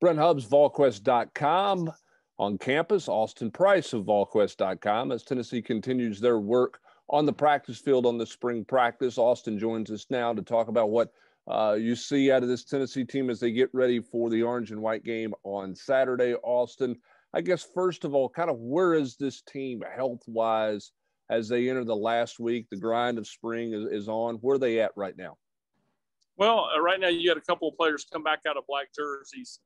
Brent Hubbs, VolQuest.com. On campus, Austin Price of VolQuest.com as Tennessee continues their work on the practice field on the spring practice. Austin joins us now to talk about what you see out of this Tennessee team as they get ready for the orange and white game on Saturday. Austin, I guess first of all, kind of where is this team health-wise as they enter the last week? The grind of spring is on. Where are they at right now? Well, right now you got a couple of players come back out of black jerseys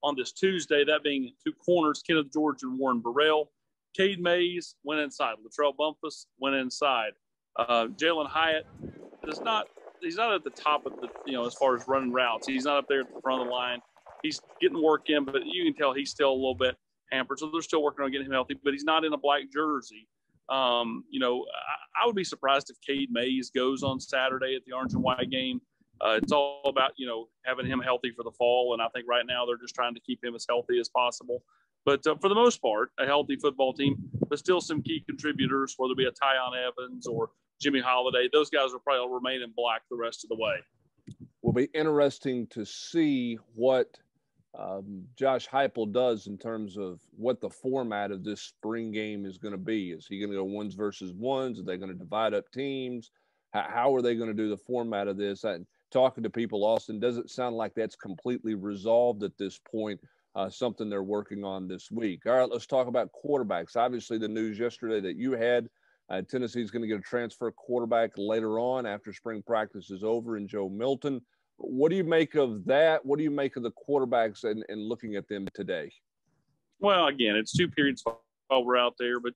on this Tuesday, that being two corners, Kenneth George and Warren Burrell. Cade Mays went inside. Latrell Bumpus went inside. Jalen Hyatt he's not at the top of the, as far as running routes. He's not up there at the front of the line. He's getting work in, but you can tell he's still a little bit hampered. So they're still working on getting him healthy, but he's not in a black jersey. I would be surprised if Cade Mays goes on Saturday at the orange and white game. It's all about, having him healthy for the fall. And I think right now they're just trying to keep him as healthy as possible. But for the most part, a healthy football team, but still some key contributors, whether it be a Tyon Evans or Jimmy Holiday. Those guys will probably remain in black the rest of the way. Will be interesting to see what Josh Heupel does in terms of what the format of this spring game is going to be. Is he going to go ones versus ones? Are they going to divide up teams? How are they going to do the format of this? Talking to people, Austin, doesn't sound like that's completely resolved at this point, something they're working on this week. All right, let's talk about quarterbacks. Obviously, the news yesterday that you had, Tennessee's going to get a transfer quarterback later on after spring practice is over in Joe Milton. What do you make of that? What do you make of the quarterbacks and looking at them today? Well, again, it's two periods while we're out there, but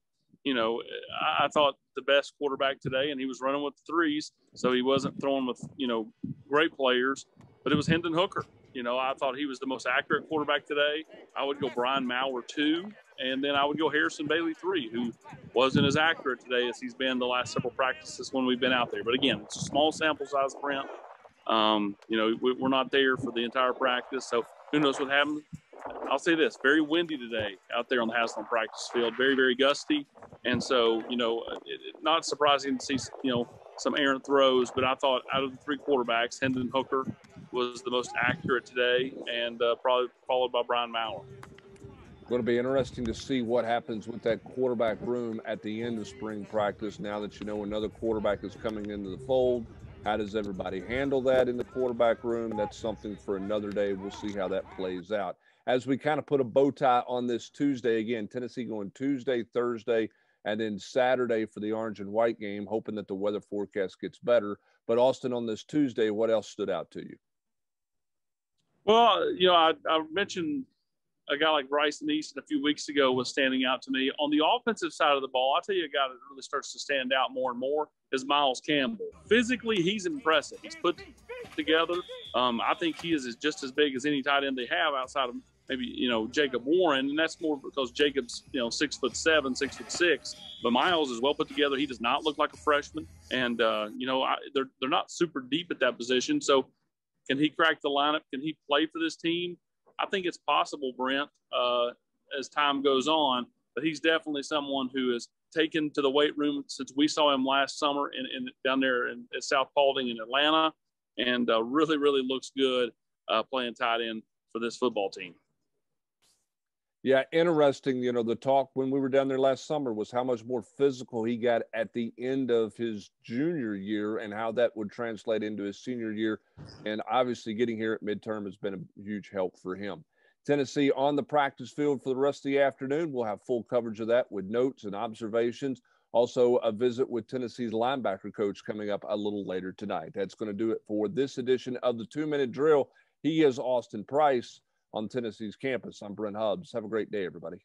I thought the best quarterback today, and he was running with threes, so he wasn't throwing with, great players, but it was Hendon Hooker. I thought he was the most accurate quarterback today. I would go Brian Maurer 2, and then I would go Harrison Bailey 3, who wasn't as accurate today as he's been the last several practices when we've been out there. But again, it's a small sample size, Brent. We're not there for the entire practice, so who knows what happens. I'll say this, very windy today out there on the Haslam practice field, very, very gusty. And so, not surprising to see, some errant throws, but I thought out of the three quarterbacks, Hendon Hooker was the most accurate today and probably followed by Brian Maurer. Going to be interesting to see what happens with that quarterback room at the end of spring practice now that another quarterback is coming into the fold. How does everybody handle that in the quarterback room? That's something for another day. We'll see how that plays out. As we kind of put a bow tie on this Tuesday, again, Tennessee going Tuesday, Thursday, and then Saturday for the orange and white game, hoping that the weather forecast gets better. But, Austin, on this Tuesday, what else stood out to you? Well, I mentioned a guy like Bryson Easton a few weeks ago was standing out to me. On the offensive side of the ball, I'll tell you a guy that really starts to stand out more and more is Miles Campbell. Physically, he's impressive. He's put together. I think he is just as big as any tight end they have outside of maybe, Jacob Warren, and that's more because Jacob's, 6'7", 6'6", but Miles is well put together. He does not look like a freshman, and they're not super deep at that position. So, can he crack the lineup? Can he play for this team? I think it's possible, Brent, as time goes on, but he's definitely someone who is taken to the weight room since we saw him last summer in down there at South Paulding in Atlanta, and really, really looks good playing tight end for this football team. Yeah, interesting. The talk when we were down there last summer was how much more physical he got at the end of his junior year and how that would translate into his senior year. And obviously getting here at midterm has been a huge help for him. Tennessee on the practice field for the rest of the afternoon. We'll have full coverage of that with notes and observations. Also a visit with Tennessee's linebacker coach coming up a little later tonight. That's going to do it for this edition of the 2-Minute Drill. He is Austin Price on Tennessee's campus. I'm Brent Hubbs. Have a great day, everybody.